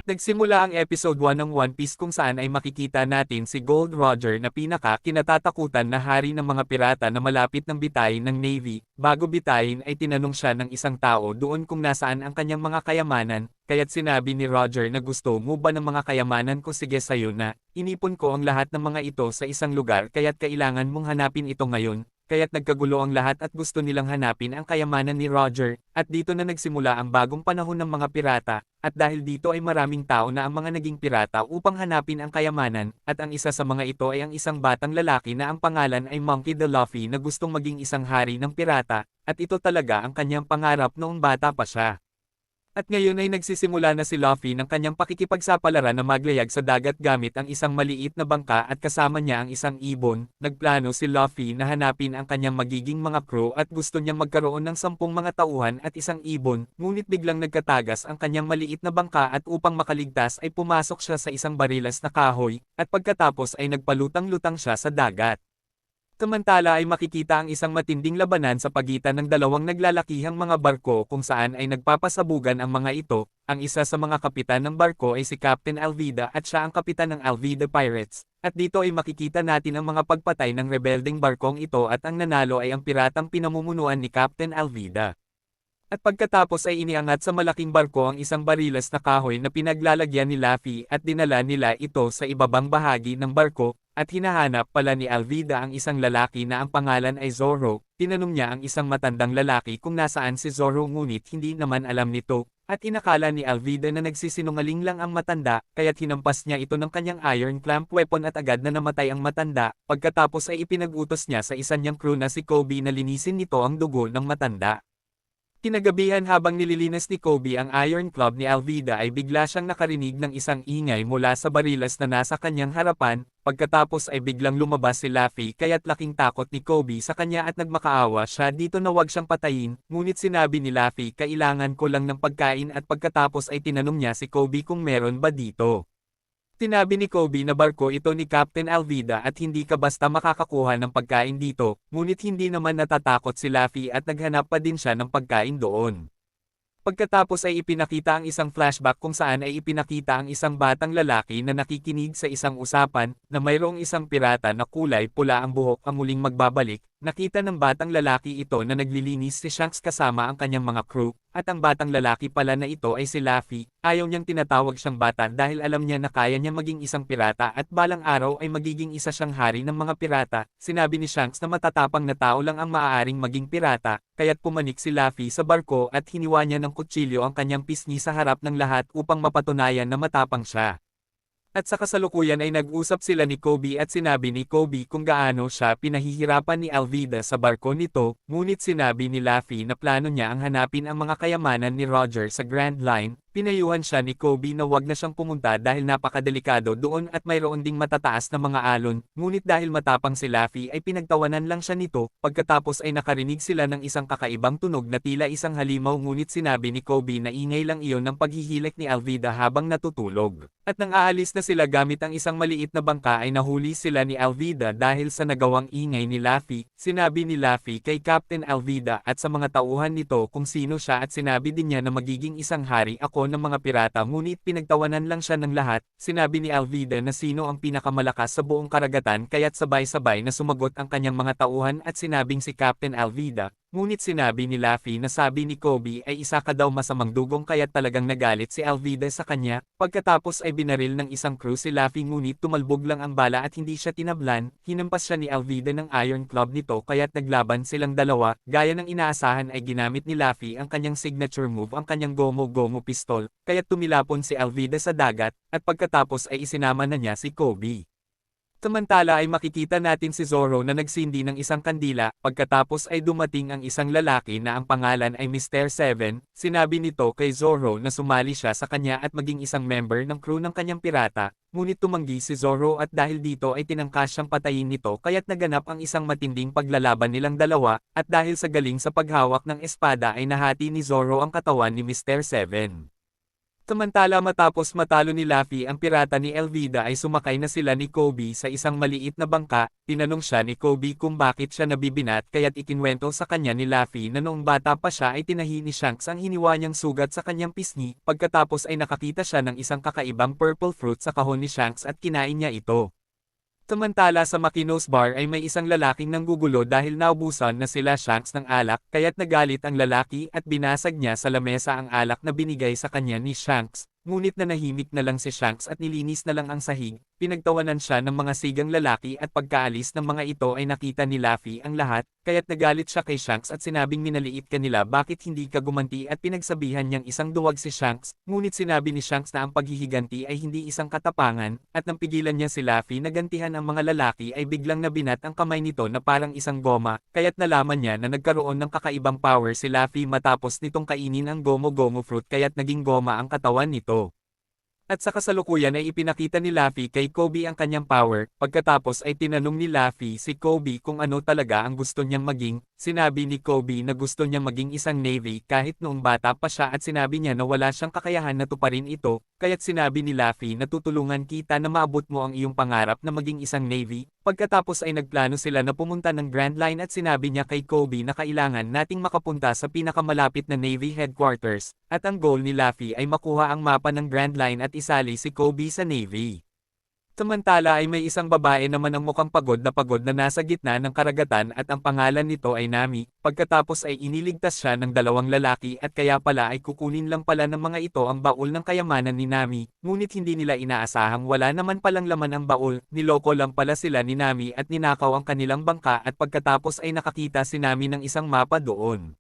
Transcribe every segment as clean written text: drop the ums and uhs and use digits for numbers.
Nagsimula ang episode 1 ng One Piece kung saan ay makikita natin si Gold Roger na pinaka-kinatatakutan na hari ng mga pirata na malapit ng bitayin ng Navy. Bago bitayin ay tinanong siya ng isang tao doon kung nasaan ang kanyang mga kayamanan, kaya't sinabi ni Roger na gusto mo ba ng mga kayamanan ko, sige sayo na, inipon ko ang lahat ng mga ito sa isang lugar kaya't kailangan mong hanapin ito ngayon. Kaya't nagkagulo ang lahat at gusto nilang hanapin ang kayamanan ni Roger, at dito na nagsimula ang bagong panahon ng mga pirata, at dahil dito ay maraming tao na ang mga naging pirata upang hanapin ang kayamanan, at ang isa sa mga ito ay ang isang batang lalaki na ang pangalan ay Monkey D. Luffy na gustong maging isang hari ng pirata, at ito talaga ang kanyang pangarap noong bata pa siya. At ngayon ay nagsisimula na si Luffy ng kanyang pakikipagsapalaran na maglayag sa dagat gamit ang isang maliit na bangka at kasama niya ang isang ibon. Nagplano si Luffy na hanapin ang kanyang magiging mga crew at gusto niyang magkaroon ng 10 mga tauhan at isang ibon, ngunit biglang nagkatagas ang kanyang maliit na bangka at upang makaligtas ay pumasok siya sa isang barilas na kahoy, at pagkatapos ay nagpalutang-lutang siya sa dagat. Samantala ay makikita ang isang matinding labanan sa pagitan ng dalawang naglalakihang mga barko kung saan ay nagpapasabugan ang mga ito. Ang isa sa mga kapitan ng barko ay si Captain Alvida at siya ang kapitan ng Alvida Pirates. At dito ay makikita natin ang mga pagpatay ng rebeldeng barkong ito at ang nanalo ay ang piratang pinamumunuan ni Captain Alvida. At pagkatapos ay iniangat sa malaking barko ang isang barilas na kahoy na pinaglalagyan ni Luffy at dinala nila ito sa ibabang bahagi ng barko, at hinahanap pala ni Alvida ang isang lalaki na ang pangalan ay Zoro. Tinanong niya ang isang matandang lalaki kung nasaan si Zoro ngunit hindi naman alam nito, at inakala ni Alvida na nagsisinungaling lang ang matanda, kaya't hinampas niya ito ng kanyang iron clamp weapon at agad na namatay ang matanda. Pagkatapos ay ipinag-utos niya sa isa niyang crew na si Kobe na linisin nito ang dugo ng matanda. Kinagabihan habang nililinas ni Kobe ang Iron Club ni Alvida ay bigla siyang nakarinig ng isang ingay mula sa barilas na nasa kanyang harapan, pagkatapos ay biglang lumabas si Luffy kaya't laking takot ni Kobe sa kanya at nagmakaawa siya dito na wag siyang patayin, ngunit sinabi ni Luffy kailangan ko lang ng pagkain at pagkatapos ay tinanong niya si Kobe kung meron ba dito. Sinabi ni Kobe na barko ito ni Captain Alvida at hindi ka basta makakakuha ng pagkain dito, ngunit hindi naman natatakot si Luffy at naghanap pa din siya ng pagkain doon. Pagkatapos ay ipinakita ang isang flashback kung saan ay ipinakita ang isang batang lalaki na nakikinig sa isang usapan, na mayroong isang pirata na kulay pula ang buhok ang muling magbabalik. Nakita ng batang lalaki ito na naglilinis si Shanks kasama ang kanyang mga crew, at ang batang lalaki pala na ito ay si Luffy. Ayaw niyang tinatawag siyang bata dahil alam niya na kaya niya maging isang pirata at balang araw ay magiging isa siyang hari ng mga pirata. Sinabi ni Shanks na matatapang na tao lang ang maaaring maging pirata, kaya't pumanik si Luffy sa barko at hiniwa niya ng kutsilyo ang kanyang pisngi sa harap ng lahat upang mapatunayan na matapang siya. At sa kasalukuyan ay nag-usap sila ni Kobe at sinabi ni Kobe kung gaano siya pinahihirapan ni Alvida sa barko nito, ngunit sinabi ni Luffy na plano niya ang hanapin ang mga kayamanan ni Roger sa Grand Line. Pinayuhan siya ni Kobe na wag na siyang pumunta dahil napakadelikado doon at mayroon ding matataas na mga alon, ngunit dahil matapang si Luffy ay pinagtawanan lang siya nito. Pagkatapos ay nakarinig sila ng isang kakaibang tunog na tila isang halimaw, ngunit sinabi ni Kobe na ingay lang iyon ng paghihilik ni Alvida habang natutulog. At nang aalis na sila gamit ang isang maliit na bangka ay nahuli sila ni Alvida dahil sa nagawang ingay ni Luffy. Sinabi ni Luffy kay Captain Alvida at sa mga tauhan nito kung sino siya at sinabi din niya na magiging isang hari ako ng mga pirata, ngunit pinagtawanan lang siya ng lahat. Sinabi ni Alvida na sino ang pinakamalakas sa buong karagatan kaya't sabay-sabay na sumagot ang kanyang mga tauhan at sinabing si Captain Alvida. Ngunit sinabi ni Luffy na sabi ni Kobe ay isa ka daw masamang dugong kaya't talagang nagalit si Alvida sa kanya. Pagkatapos ay binaril ng isang crew si Luffy ngunit tumalbog lang ang bala at hindi siya tinablan. Hinampas siya ni Alvida ng Iron Club nito kaya't naglaban silang dalawa. Gaya ng inaasahan ay ginamit ni Luffy ang kanyang signature move, ang kanyang Gomu Gomu pistol, kaya't tumilapon si Alvida sa dagat, at pagkatapos ay isinama na niya si Kobe. Samantala ay makikita natin si Zoro na nagsindi ng isang kandila, pagkatapos ay dumating ang isang lalaki na ang pangalan ay Mr. Seven. Sinabi nito kay Zoro na sumali siya sa kanya at maging isang member ng crew ng kanyang pirata, ngunit tumanggi si Zoro at dahil dito ay tinangkas siyang patayin nito kaya't naganap ang isang matinding paglalaban nilang dalawa, at dahil sa galing sa paghawak ng espada ay nahati ni Zoro ang katawan ni Mr. Seven. Samantala matapos matalo ni Luffy ang pirata ni Elvida ay sumakay na sila ni Kobe sa isang maliit na bangka, tinanong siya ni Kobe kung bakit siya nabibinat kaya't ikinwento sa kanya ni Luffy na noong bata pa siya ay tinahi ni Shanks ang hiniwa niyang sugat sa kanyang pisngi, pagkatapos ay nakakita siya ng isang kakaibang purple fruit sa kahon ni Shanks at kinain niya ito. Samantala sa Makinos Bar ay may isang lalaking nanggugulo dahil naubusan na sila Shanks ng alak kaya't nagalit ang lalaki at binasag niya sa lamesa ang alak na binigay sa kanya ni Shanks, ngunit nanahimik na lang si Shanks at nilinis na lang ang sahig, pinagtawanan siya ng mga sigang lalaki at pagkaalis ng mga ito ay nakita ni Luffy ang lahat, kaya't nagalit siya kay Shanks at sinabing minaliit ka nila bakit hindi ka gumanti at pinagsabihan niyang isang duwag si Shanks, ngunit sinabi ni Shanks na ang paghihiganti ay hindi isang katapangan, at nang pigilan niya si Luffy na gantihan ang mga lalaki ay biglang nabinat ang kamay nito na parang isang goma, kaya't nalaman niya na nagkaroon ng kakaibang power si Luffy matapos nitong kainin ang gomo-gomo fruit kaya't naging goma ang katawan nito. At sa kasalukuyan ay ipinakita ni Luffy kay Kobe ang kanyang power, pagkatapos ay tinanong ni Luffy si Kobe kung ano talaga ang gusto niyang maging, sinabi ni Kobe na gusto niyang maging isang Navy kahit noong bata pa siya at sinabi niya na wala siyang kakayahan na tuparin ito, kaya't sinabi ni Luffy na tutulungan kita na maabot mo ang iyong pangarap na maging isang Navy, pagkatapos ay nagplano sila na pumunta ng Grand Line at sinabi niya kay Kobe na kailangan nating makapunta sa pinakamalapit na Navy headquarters, at ang goal ni Luffy ay makuha ang mapa ng Grand Line at isali si Kobe sa Navy. Samantala ay may isang babae naman ang mukhang pagod na nasa gitna ng karagatan at ang pangalan nito ay Nami, pagkatapos ay iniligtas siya ng dalawang lalaki at kaya pala ay kukunin lang pala ng mga ito ang baul ng kayamanan ni Nami, ngunit hindi nila inaasahang wala naman palang laman ang baul, niloko lang pala sila ni Nami at ninakaw ang kanilang bangka at pagkatapos ay nakakita si Nami ng isang mapa doon.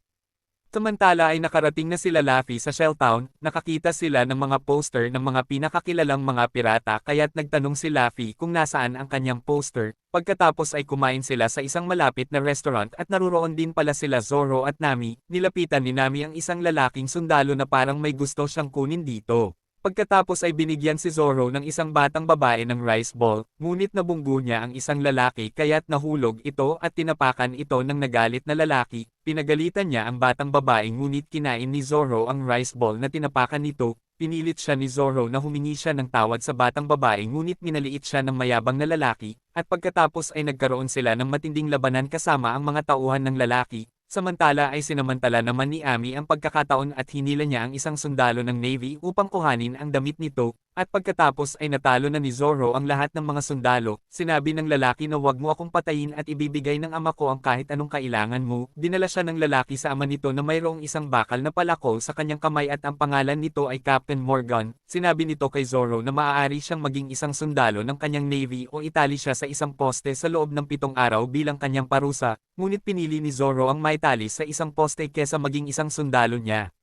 Samantala ay nakarating na sila Luffy sa Shell Town, nakakita sila ng mga poster ng mga pinakakilalang mga pirata kaya't nagtanong si Luffy kung nasaan ang kanyang poster, pagkatapos ay kumain sila sa isang malapit na restaurant at naruroon din pala sila Zoro at Nami, nilapitan ni Nami ang isang lalaking sundalo na parang may gusto siyang kunin dito. Pagkatapos ay binigyan si Zoro ng isang batang babae ng rice ball, ngunit nabunggo niya ang isang lalaki kaya't nahulog ito at tinapakan ito ng nagalit na lalaki, pinagalitan niya ang batang babae ngunit kinain ni Zoro ang rice ball na tinapakan nito, pinilit siya ni Zoro na humingi siya ng tawad sa batang babae ngunit minaliit siya ng mayabang na lalaki, at pagkatapos ay nagkaroon sila ng matinding labanan kasama ang mga tauhan ng lalaki. Samantala ay sinamantala naman ni Ami ang pagkakataon at hinila niya ang isang sundalo ng Navy upang kuhanin ang damit nito, at pagkatapos ay natalo na ni Zoro ang lahat ng mga sundalo, sinabi ng lalaki na wag mo akong patayin at ibibigay ng ama ko ang kahit anong kailangan mo, dinala siya ng lalaki sa ama nito na mayroong isang bakal na palakol sa kanyang kamay at ang pangalan nito ay Captain Morgan, sinabi nito kay Zoro na maaari siyang maging isang sundalo ng kanyang Navy o itali siya sa isang poste sa loob ng 7 araw bilang kanyang parusa, ngunit pinili ni Zoro ang maitali sa isang poste kesa maging isang sundalo niya.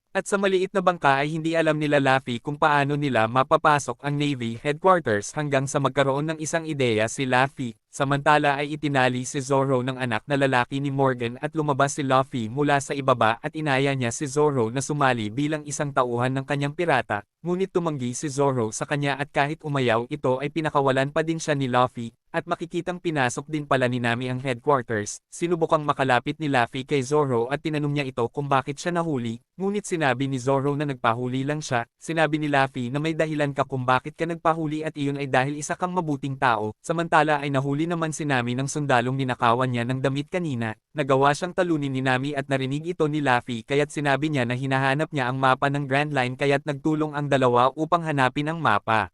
At sa maliit na bangka ay hindi alam nila Luffy kung paano nila mapapasok ang Navy headquarters hanggang sa magkaroon ng isang ideya si Luffy. Samantala ay itinali si Zoro ng anak na lalaki ni Morgan at lumabas si Luffy mula sa ibaba at inaya niya si Zoro na sumali bilang isang tauhan ng kanyang pirata, ngunit tumanggi si Zoro sa kanya at kahit umayaw ito ay pinakawalan pa din siya ni Luffy. At makikitang pinasok din pala ni Nami ang headquarters, sinubukang makalapit ni Luffy kay Zoro at tinanong niya ito kung bakit siya nahuli, ngunit sinabi ni Zoro na nagpahuli lang siya, sinabi ni Luffy na may dahilan ka kung bakit ka nagpahuli at iyon ay dahil isa kang mabuting tao, samantala ay nahuli naman si Nami ng sundalong ninakawan niya ng damit kanina, nagawa siyang talunin ni Nami at narinig ito ni Luffy kaya't sinabi niya na hinahanap niya ang mapa ng Grand Line kaya't nagtulong ang dalawa upang hanapin ang mapa.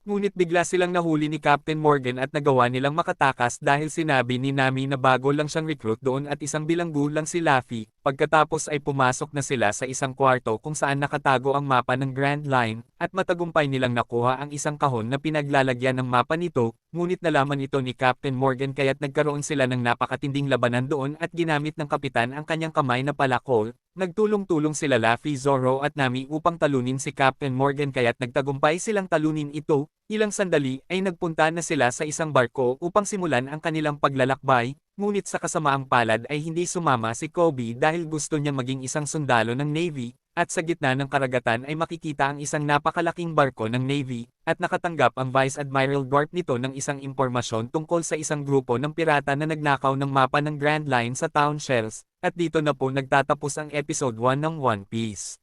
Ngunit bigla silang nahuli ni Captain Morgan at nagawa nilang makatakas dahil sinabi ni Nami na bago lang siyang recruit doon at isang bilanggo lang si Luffy, pagkatapos ay pumasok na sila sa isang kwarto kung saan nakatago ang mapa ng Grand Line, at matagumpay nilang nakuha ang isang kahon na pinaglalagyan ng mapa nito, ngunit nalaman ito ni Captain Morgan kaya't nagkaroon sila ng napakatinding labanan doon at ginamit ng kapitan ang kanyang kamay na palakol. Nagtulong-tulong sila Luffy, Zoro at Nami upang talunin si Captain Morgan kaya't nagtagumpay silang talunin ito. Ilang sandali ay nagpunta na sila sa isang barko upang simulan ang kanilang paglalakbay, ngunit sa kasamaang palad ay hindi sumama si Kobe dahil gusto niya maging isang sundalo ng Navy, at sa gitna ng karagatan ay makikita ang isang napakalaking barko ng Navy, at nakatanggap ang Vice Admiral Garp nito ng isang impormasyon tungkol sa isang grupo ng pirata na nagnakaw ng mapa ng Grand Line sa Town Shells, at dito na po nagtatapos ang episode 1 ng One Piece.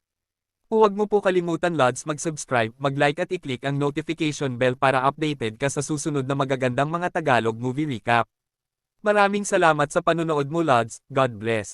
Huwag mo po kalimutan Lods mag-subscribe, mag-like at i-click ang notification bell para updated ka sa susunod na magagandang mga Tagalog movie recap. Maraming salamat sa panonood mo Lods, God bless.